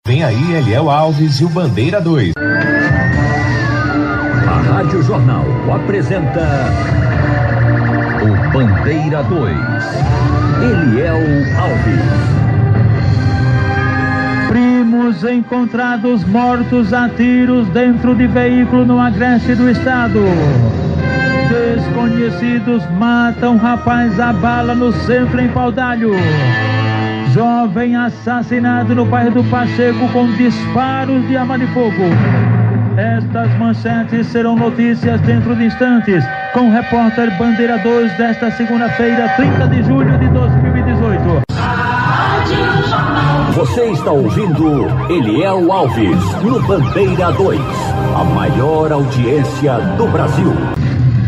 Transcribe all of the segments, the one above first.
Vem aí Eliel Alves e o Bandeira 2. A Rádio Jornal apresenta o Bandeira 2. Eliel Alves. Primos encontrados mortos a tiros dentro de veículo no agreste do estado. Desconhecidos matam rapaz a bala no centro em Paudalho. Jovem assassinado no bairro do Pacheco com disparos de arma de fogo. Estas manchetes serão notícias dentro de instantes, com o repórter Bandeira 2 desta segunda-feira, 30 de julho de 2018. Você está ouvindo Eliel Alves no Bandeira 2, a maior audiência do Brasil.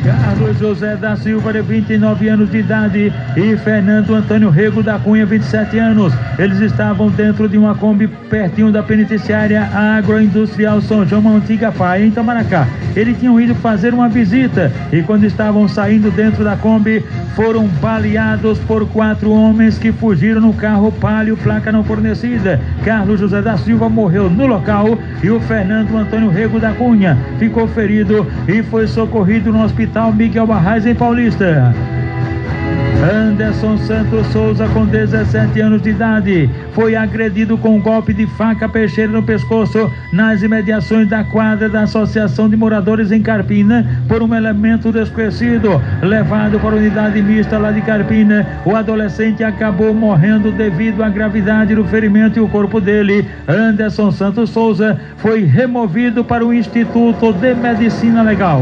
Carlos José da Silva, de 29 anos de idade, e Fernando Antônio Rego da Cunha, 27 anos. Eles estavam dentro de uma Kombi pertinho da penitenciária agroindustrial São João Antiga Pai, em Itamaracá. Eles tinham ido fazer uma visita e quando estavam saindo dentro da Kombi, foram baleados por 4 homens que fugiram no carro Palio, placa não fornecida. Carlos José da Silva morreu no local e o Fernando Antônio Rego da Cunha ficou ferido e foi socorrido no hospital Miguel Barrais, em Paulista. Anderson Santos Souza, com 17 anos de idade, foi agredido com um golpe de faca peixeira no pescoço nas imediações da quadra da Associação de Moradores em Carpina por um elemento desconhecido. Levado para a unidade mista lá de Carpina, o adolescente acabou morrendo devido à gravidade do ferimento e o corpo dele, Anderson Santos Souza, foi removido para o Instituto de Medicina Legal.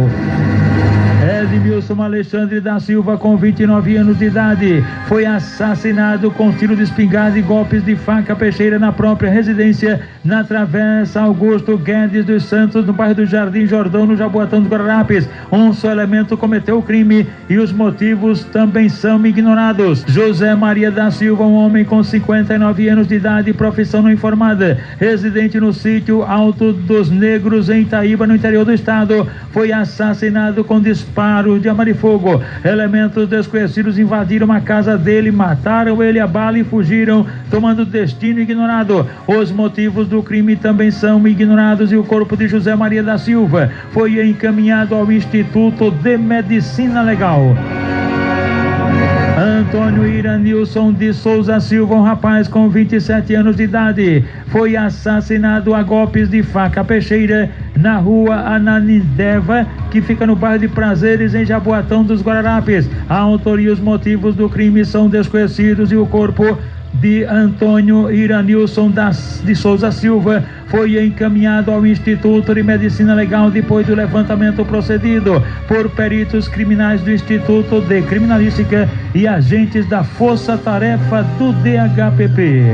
Edmilson Alexandre da Silva, com 29 anos de idade, foi assassinado com tiro de espingarda e golpes de faca peixeira na própria residência, na Travessa Augusto Guedes dos Santos, no bairro do Jardim Jordão, no Jaboatão dos Guararapes. Um só elemento cometeu o crime e os motivos também são ignorados. José Maria da Silva, um homem com 59 anos de idade, profissão não informada, residente no sítio Alto dos Negros, em Itaíba, no interior do estado, foi assassinado com disparos de arma de fogo. Elementos desconhecidos invadiram a casa dele, mataram ele a bala e fugiram, tomando destino ignorado. Os motivos do crime também são ignorados e o corpo de José Maria da Silva foi encaminhado ao Instituto de Medicina Legal. Antônio Iranilson de Souza Silva, um rapaz com 27 anos de idade, foi assassinado a golpes de faca peixeira na rua Ananindeva, que fica no bairro de Prazeres, em Jaboatão dos Guararapes. A autoria e os motivos do crime são desconhecidos e o corpo de Antônio Iranilson de Souza Silva foi encaminhado ao Instituto de Medicina Legal depois do levantamento procedido por peritos criminais do Instituto de Criminalística e agentes da Força Tarefa do DHPP.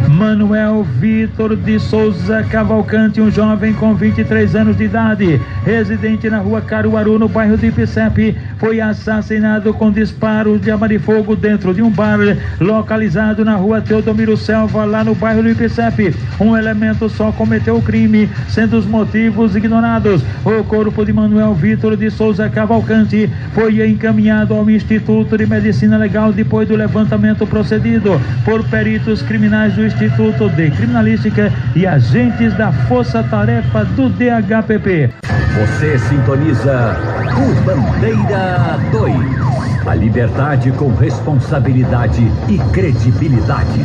Manuel Vitor de Souza Cavalcante, um jovem com 23 anos de idade, residente na rua Caruaru, no bairro de Ipicepe, foi assassinado com disparos de arma de fogo dentro de um bar localizado na rua Teodomiro Selva, lá no bairro do Ipicepe. Um elemento só cometeu o crime, sendo os motivos ignorados. O corpo de Manuel Vitor de Souza Cavalcante foi encaminhado ao Instituto de Medicina Legal depois do levantamento procedido por peritos criminais do Instituto de Criminalística e agentes da Força Tarefa do DHPP. Você sintoniza o Bandeira 2. A liberdade com responsabilidade e credibilidade.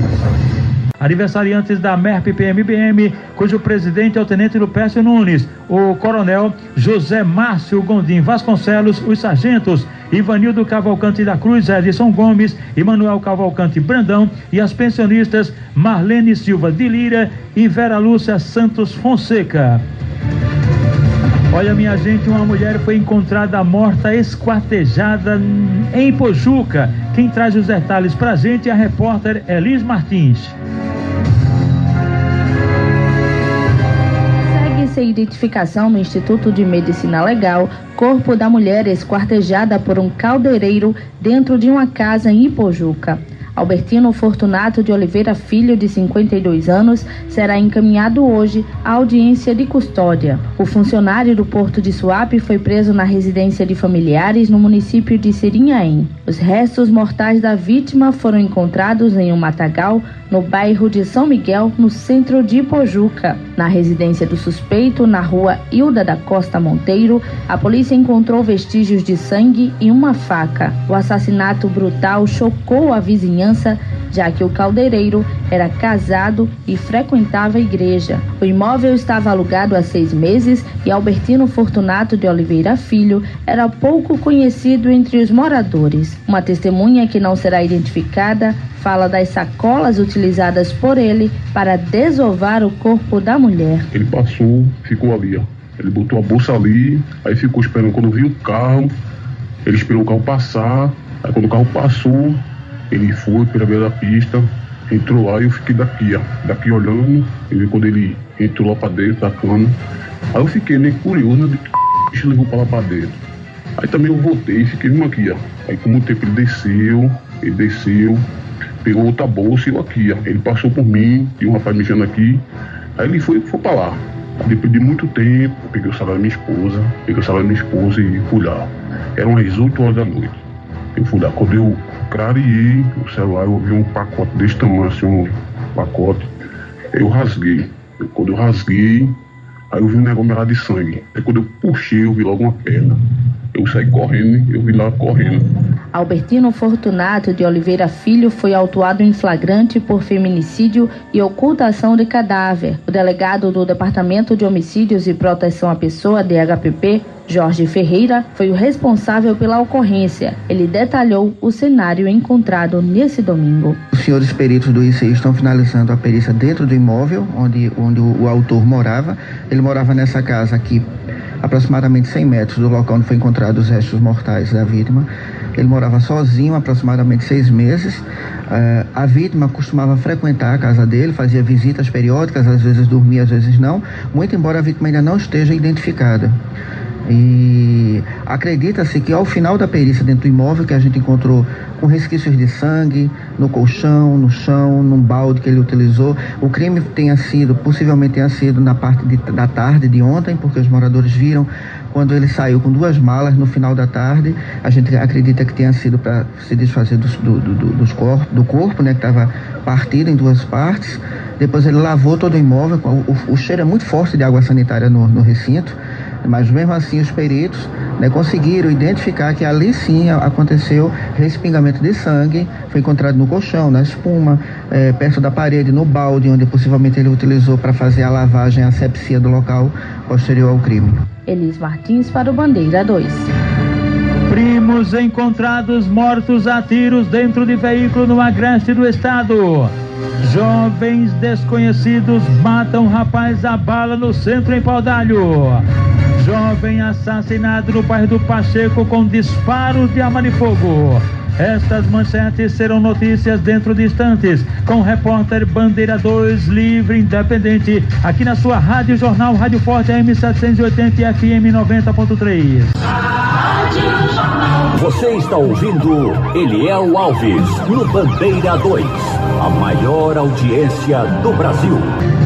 Aniversariantes da MERP-PMBM, cujo presidente é o tenente Lupécio Nunes, o coronel José Márcio Gondim Vasconcelos, os sargentos Ivanildo Cavalcante da Cruz, Edson Gomes e Manuel Cavalcante Brandão, e as pensionistas Marlene Silva de Lira e Vera Lúcia Santos Fonseca. Olha, minha gente, uma mulher foi encontrada morta, esquartejada em Pojuca. Quem traz os detalhes pra gente é a repórter Elis Martins. Segue-se a identificação no Instituto de Medicina Legal, corpo da mulher esquartejada por um caldeireiro dentro de uma casa em Ipojuca. Albertino Fortunato de Oliveira Filho, de 52 anos, será encaminhado hoje à audiência de custódia. O funcionário do Porto de Suape foi preso na residência de familiares no município de Sirinhaém. Os restos mortais da vítima foram encontrados em um matagal no bairro de São Miguel, no centro de Ipojuca. Na residência do suspeito, na rua Hilda da Costa Monteiro, a polícia encontrou vestígios de sangue e uma faca. O assassinato brutal chocou a vizinhança, já que o caldeireiro era casado e frequentava a igreja. O imóvel estava alugado há 6 meses e Albertino Fortunato de Oliveira Filho era pouco conhecido entre os moradores. Uma testemunha que não será identificada fala das sacolas utilizadas por ele para desovar o corpo da mulher. Ele passou, ficou ali, ó. Ele botou a bolsa ali, aí ficou esperando. Quando viu o carro, ele esperou o carro passar. Aí quando o carro passou, ele foi pela beira da pista, entrou lá e eu fiquei daqui olhando. E quando ele entrou lá pra dentro da cama, aí eu fiquei meio curioso de que o bicho levou pra lá pra dentro. Aí também eu voltei e fiquei aqui, ó. Aí com muito tempo ele desceu, pegou outra bolsa e eu aqui, ó. Ele passou por mim, e um rapaz mexendo aqui, aí ele foi pra lá. Aí depois de muito tempo, eu peguei o celular da minha esposa, e fui lá. Eram umas 8 horas da noite. Eu fui lá, quando eu clareei o celular, eu vi um pacote desse tamanho, assim, um pacote. Eu rasguei. Quando eu rasguei, aí eu vi um negócio melado de sangue. Aí quando eu puxei, eu vi logo uma perna. Eu saí correndo, eu vi lá correndo. Albertino Fortunato de Oliveira Filho foi autuado em flagrante por feminicídio e ocultação de cadáver. O delegado do Departamento de Homicídios e Proteção à Pessoa, DHPP, Jorge Ferreira, foi o responsável pela ocorrência. Ele detalhou o cenário encontrado nesse domingo. Os senhores peritos do ICI estão finalizando a perícia dentro do imóvel onde o autor morava. Ele morava nessa casa aqui, aproximadamente 100 metros do local onde foi encontrado os restos mortais da vítima. Ele morava sozinho, aproximadamente 6 meses. A vítima costumava frequentar a casa dele, fazia visitas periódicas, às vezes dormia, às vezes não, muito embora a vítima ainda não esteja identificada. E acredita-se que ao final da perícia dentro do imóvel, que a gente encontrou com resquícios de sangue no colchão, no chão, num balde que ele utilizou, o crime possivelmente tenha sido na parte da tarde de ontem, porque os moradores viram quando ele saiu com 2 malas no final da tarde. A gente acredita que tenha sido para se desfazer do corpo, né, que estava partido em 2 partes. Depois ele lavou todo o imóvel. O cheiro é muito forte de água sanitária no recinto, mas mesmo assim os peritos, né, conseguiram identificar que ali sim aconteceu respingamento de sangue. Foi encontrado no colchão, na espuma, perto da parede, no balde, onde possivelmente ele utilizou para fazer a lavagem, a asepsia do local posterior ao crime. Elis Martins para o Bandeira 2. Primos encontrados mortos a tiros dentro de veículo no agreste do estado. Jovens desconhecidos matam rapaz a bala no centro em Paudalho. Jovem assassinado no bairro do Pacheco com disparos de arma de fogo. Estas manchetes serão notícias dentro de instantes, com o repórter Bandeira 2 livre, independente, aqui na sua Rádio Jornal, Rádio Forte AM 780 e FM 90.3. Você está ouvindo Eliel Alves no Bandeira 2, a maior audiência do Brasil.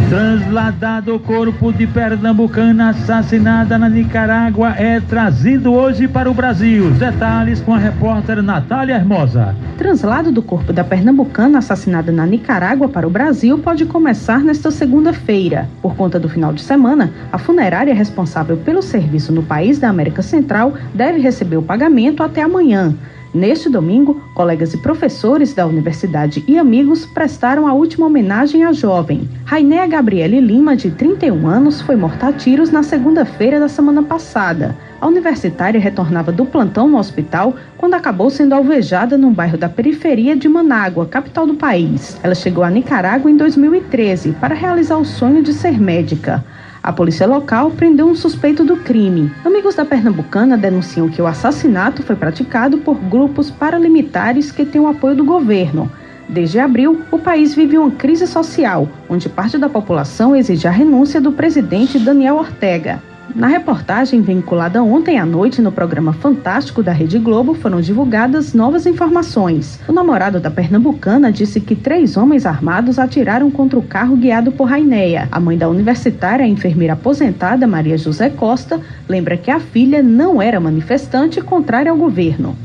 Transladado o corpo de pernambucana assassinada na Nicarágua é trazido hoje para o Brasil. Detalhes com a repórter Natália Hermosa. Translado do corpo da pernambucana assassinada na Nicarágua para o Brasil pode começar nesta segunda-feira. Por conta do final de semana, a funerária responsável pelo serviço no país da América Central deve receber o pagamento até amanhã. Neste domingo, colegas e professores da universidade e amigos prestaram a última homenagem à jovem. Rainéia Gabriele Lima, de 31 anos, foi morta a tiros na segunda-feira da semana passada. A universitária retornava do plantão no hospital quando acabou sendo alvejada num bairro da periferia de Manágua, capital do país. Ela chegou a Nicarágua em 2013 para realizar o sonho de ser médica. A polícia local prendeu um suspeito do crime. Amigos da pernambucana denunciam que o assassinato foi praticado por grupos paramilitares que têm o apoio do governo. Desde abril, o país vive uma crise social, onde parte da população exige a renúncia do presidente Daniel Ortega. Na reportagem vinculada ontem à noite no programa Fantástico da Rede Globo, foram divulgadas novas informações. O namorado da pernambucana disse que 3 homens armados atiraram contra o carro guiado por Rainéia. A mãe da universitária, a enfermeira aposentada Maria José Costa, lembra que a filha não era manifestante contrária ao governo.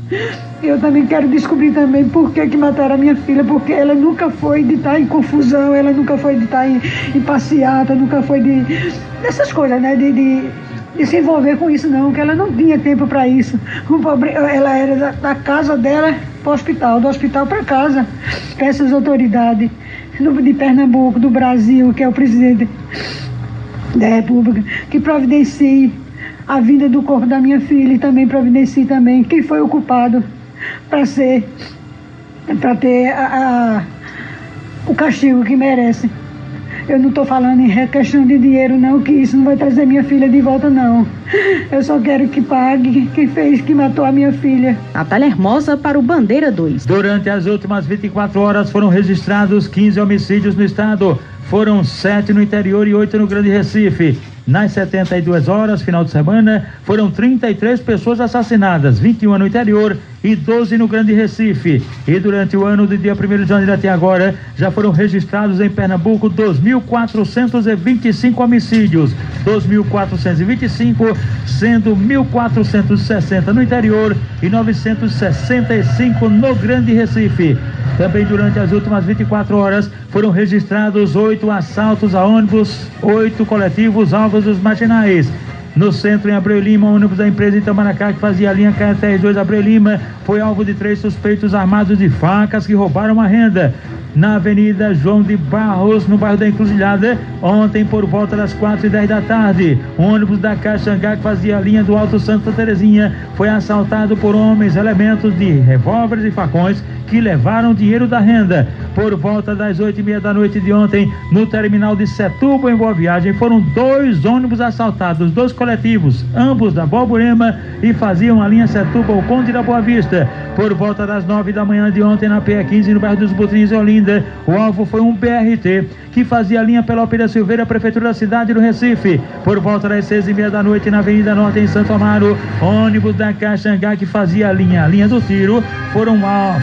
Eu também quero descobrir também por que mataram a minha filha, porque ela nunca foi de estar em confusão, ela nunca foi de estar em passeata, nunca foi dessas coisas, né, de se envolver com isso não, que ela não tinha tempo para isso. Ela era da casa dela para o hospital, do hospital para casa. Essas autoridades de Pernambuco, do Brasil, que é o presidente da República, que providencie a vinda do corpo da minha filha e também providencie também quem foi o culpado para ter o castigo que merece. Eu não estou falando em questão de dinheiro não, que isso não vai trazer minha filha de volta não. Eu só quero que pague quem fez, que matou a minha filha. Natália Hermosa para o Bandeira 2. Durante as últimas 24 horas foram registrados 15 homicídios no estado. Foram 7 no interior e 8 no Grande Recife. Nas 72 horas, final de semana, foram 33 pessoas assassinadas, 21 no interior e 12 no Grande Recife. E durante o ano do dia 1º de janeiro até agora, já foram registrados em Pernambuco 2.425 homicídios, 2.425, sendo 1.460 no interior e 965 no Grande Recife. Também durante as últimas 24 horas foram registrados 8 assaltos a ônibus, 8 coletivos alvos dos marginais. No centro, em Abreu Lima, o ônibus da empresa Itamaracá, que fazia a linha KTR2 Abreu Lima, foi alvo de 3 suspeitos armados de facas que roubaram a renda. Na Avenida João de Barros, no bairro da Encruzilhada, ontem por volta das 4h10 da tarde, o ônibus da Caxangá, que fazia a linha do Alto Santa Terezinha, foi assaltado por homens, elementos de revólveres e facões que levaram dinheiro da renda. Por volta das 8h30 da noite de ontem, no terminal de Setúbal, em Boa Viagem, foram 2 ônibus assaltados, 2 coletivos, ambos da Borborema, e faziam a linha Setúbal Conde da Boa Vista. Por volta das 9 da manhã de ontem, na PE15, no bairro dos Botrins, em Olinda, o alvo foi um BRT que fazia a linha pela Alpira Silveira, prefeitura da cidade do Recife. Por volta das 6h30 da noite, na Avenida Norte, em Santo Amaro, ônibus da Caxangá, que fazia a linha do Tiro,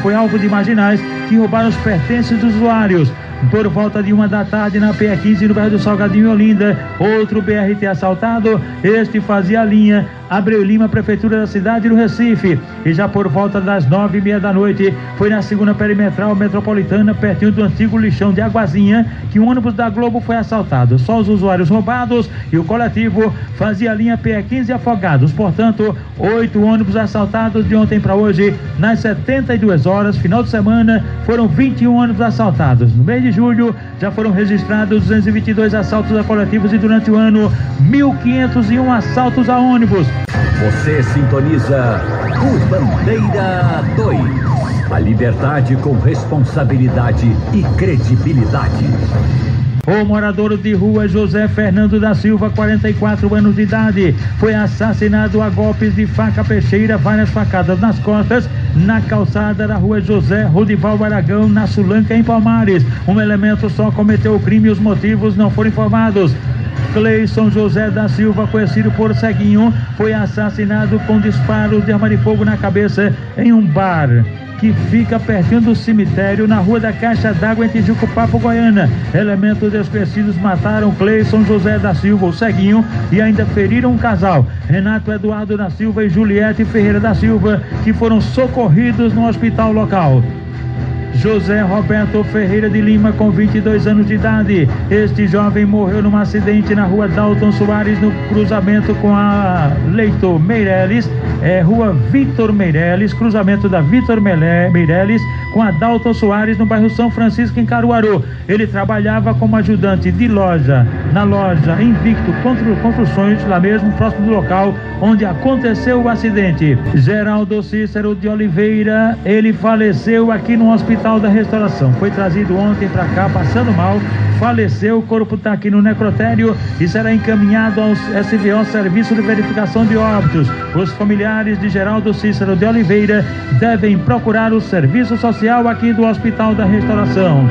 foi alvo de marginais que roubaram os pertences dos usuários. Por volta de 1 da tarde, na PE15, no bairro do Salgadinho, em Olinda, outro BRT assaltado. Este fazia a linha Abreu Lima, prefeitura da cidade do Recife. E já por volta das 9h30 da noite, foi na segunda perimetral metropolitana, pertinho do antigo lixão de Aguazinha, que um ônibus da Globo foi assaltado. Só os usuários roubados e o coletivo fazia a linha PE15 Afogados. Portanto, 8 ônibus assaltados de ontem para hoje. Nas 72 horas, final de semana, foram 21 ônibus assaltados. No mês de julho, já foram registrados 222 assaltos a coletivos e durante o ano, 1.501 assaltos a ônibus. Você sintoniza o Bandeira 2. A liberdade com responsabilidade e credibilidade. O morador de rua José Fernando da Silva, 44 anos de idade, foi assassinado a golpes de faca peixeira, várias facadas nas costas, na calçada da rua José Rodival Aragão, na Sulanca, em Palmares. Um elemento só cometeu o crime e os motivos não foram informados. Cleison José da Silva, conhecido por Ceguinho, foi assassinado com disparos de arma de fogo na cabeça em um bar que fica pertinho do cemitério, na rua da Caixa d'Água, em Tijuco-Papo, Goiânia. Elementos desconhecidos mataram Cleison José da Silva, o Ceguinho, e ainda feriram um casal, Renato Eduardo da Silva e Juliette Ferreira da Silva, que foram socorridos no hospital local. José Roberto Ferreira de Lima, com 22 anos de idade. Este jovem morreu num acidente na rua Dalton Soares, no cruzamento com a Leitor Meireles, rua Vitor Meireles, cruzamento da Vitor Meireles com a Dalton Soares, no bairro São Francisco, em Caruaru. Ele trabalhava como ajudante de loja, na loja Invicto Construções, lá mesmo, próximo do local onde aconteceu o acidente. Geraldo Cícero de Oliveira, ele faleceu aqui no Hospital da Restauração. Foi trazido ontem para cá, passando mal, faleceu. O corpo está aqui no necrotério e será encaminhado ao SVO, Serviço de Verificação de Óbitos. Os familiares de Geraldo Cícero de Oliveira devem procurar o serviço social aqui do Hospital da Restauração.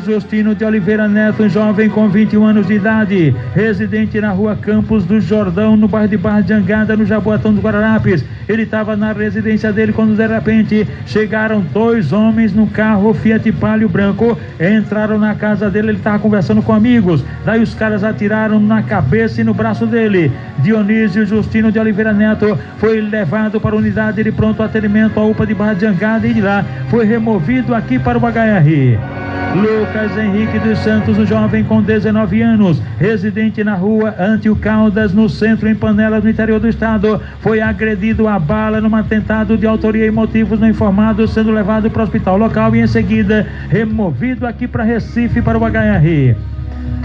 Justino de Oliveira Neto, um jovem com 21 anos de idade, residente na rua Campos do Jordão, no bairro de Barra de Jangada, no Jaboatão dos Guararapes. Ele estava na residência dele quando de repente chegaram 2 homens num carro Fiat Palio branco, entraram na casa dele, ele estava conversando com amigos, daí os caras atiraram na cabeça e no braço dele. Dionísio Justino de Oliveira Neto foi levado para a unidade de pronto atendimento, a UPA de Barra de Jangada, e de lá foi removido aqui para o HR. Lucas Henrique dos Santos, um jovem com 19 anos, residente na rua Antio Caldas, no centro em Panelas, no interior do estado, foi agredido a bala num atentado de autoria e motivos não informados, sendo levado para o hospital local e em seguida removido aqui para Recife para o HR.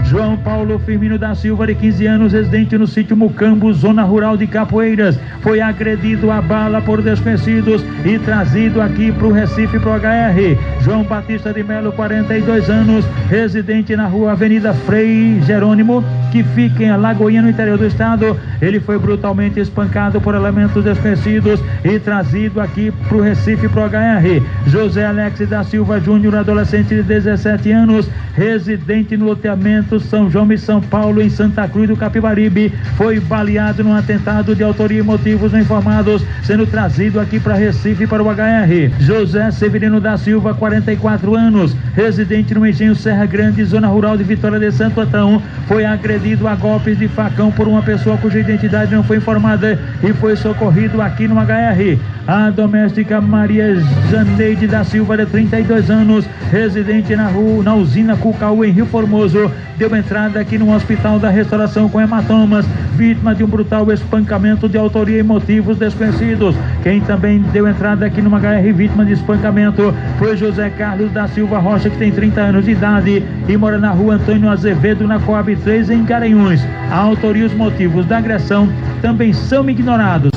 João Paulo Firmino da Silva, de 15 anos, residente no sítio Mucambo, zona rural de Capoeiras, foi agredido a bala por desconhecidos e trazido aqui para o Recife, para o HR. João Batista de Melo, 42 anos, residente na rua Avenida Frei Jerônimo, que fica em Alagoinha, no interior do estado. Ele foi brutalmente espancado por elementos desconhecidos e trazido aqui para o Recife, para o HR. José Alex da Silva Júnior, adolescente de 17 anos, residente no loteamento São João e São Paulo, em Santa Cruz do Capibaribe, foi baleado num atentado de autoria e motivos não informados, sendo trazido aqui para Recife, para o HR. José Severino da Silva, 44 anos, residente no Engenho Serra Grande, zona rural de Vitória de Santo Antão, foi agredido a golpes de facão por uma pessoa cuja identidade não foi informada e foi socorrido aqui no HR. A doméstica Maria Janeide da Silva, de 32 anos, residente na usina Cucaú, em Rio Formoso, deu entrada aqui no Hospital da Restauração com hematomas, vítima de um brutal espancamento de autoria e motivos desconhecidos. Quem também deu entrada aqui numa HR vítima de espancamento foi José Carlos da Silva Rocha, que tem 30 anos de idade e mora na rua Antônio Azevedo, na Coab 3, em Garanhuns. A autoria e os motivos da agressão também são ignorados.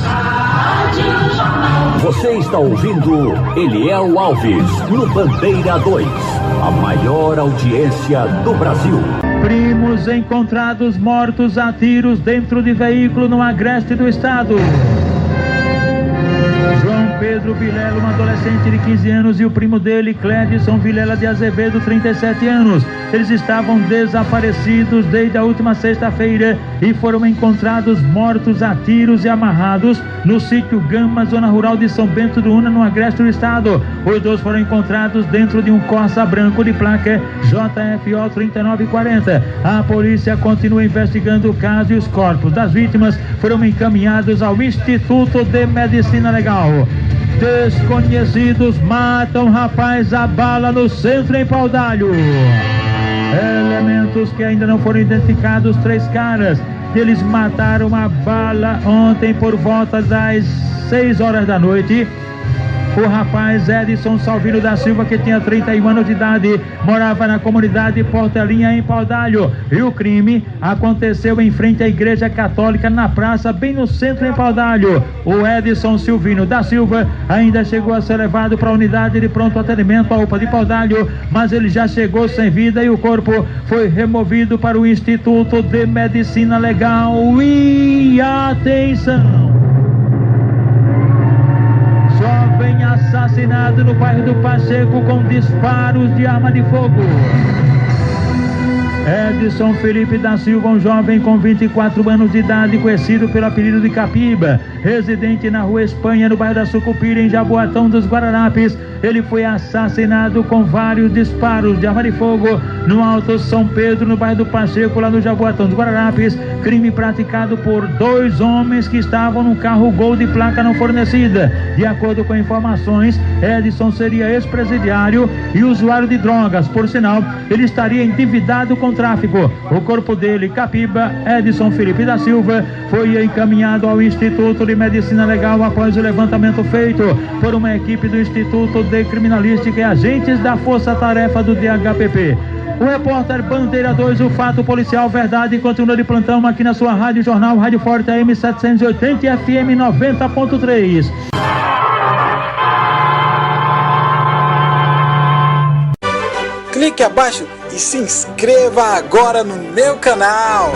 Você está ouvindo Eliel Alves no Bandeira 2, a maior audiência do Brasil. Primos encontrados mortos a tiros dentro de veículo no agreste do estado. João Pedro Vilela, um adolescente de 15 anos, e o primo dele, Clédson Vilela de Azevedo, 37 anos. Eles estavam desaparecidos desde a última sexta-feira e foram encontrados mortos a tiros e amarrados no sítio Gama, zona rural de São Bento do Una, no agreste do estado. Os 2 foram encontrados dentro de um Corsa branco de placa JFO 3940. A polícia continua investigando o caso e os corpos das vítimas foram encaminhados ao Instituto de Medicina Legal. Desconhecidos matam rapaz a bala no centro em Paudalho. Elementos que ainda não foram identificados, 3 caras. Eles mataram a bala ontem por volta das 6 horas da noite. O rapaz Edson Salvino da Silva, que tinha 31 anos de idade, morava na comunidade Portelinha, em Paudalho. E o crime aconteceu em frente à Igreja Católica, na praça, bem no centro, em Paudalho. O Edson Silvino da Silva ainda chegou a ser levado para a unidade de pronto atendimento, a UPA de Paudalho, mas ele já chegou sem vida e o corpo foi removido para o Instituto de Medicina Legal. E atenção! Jovem assassinado no bairro do Pacheco com disparos de arma de fogo. Edson Felipe da Silva, um jovem com 24 anos de idade, conhecido pelo apelido de Capiba, residente na rua Espanha, no bairro da Sucupira, em Jaboatão dos Guararapes. Ele foi assassinado com vários disparos de arma de fogo no Alto São Pedro, no bairro do Pacheco, lá no Jaboatão dos Guararapes. Crime praticado por 2 homens que estavam num carro Gol de placa não fornecida. De acordo com informações, Edson seria ex-presidiário e usuário de drogas. Por sinal, ele estaria endividado com tráfico. O corpo dele, Capiba Edson Felipe da Silva, foi encaminhado ao Instituto de Medicina Legal após o levantamento feito por uma equipe do Instituto de Criminalística e agentes da Força Tarefa do DHPP. O repórter Bandeira 2, o fato policial verdade, continua de plantão aqui na sua Rádio Jornal, Rádio Forte AM 780 e FM 90.3. Clique abaixo e se inscreva agora no meu canal.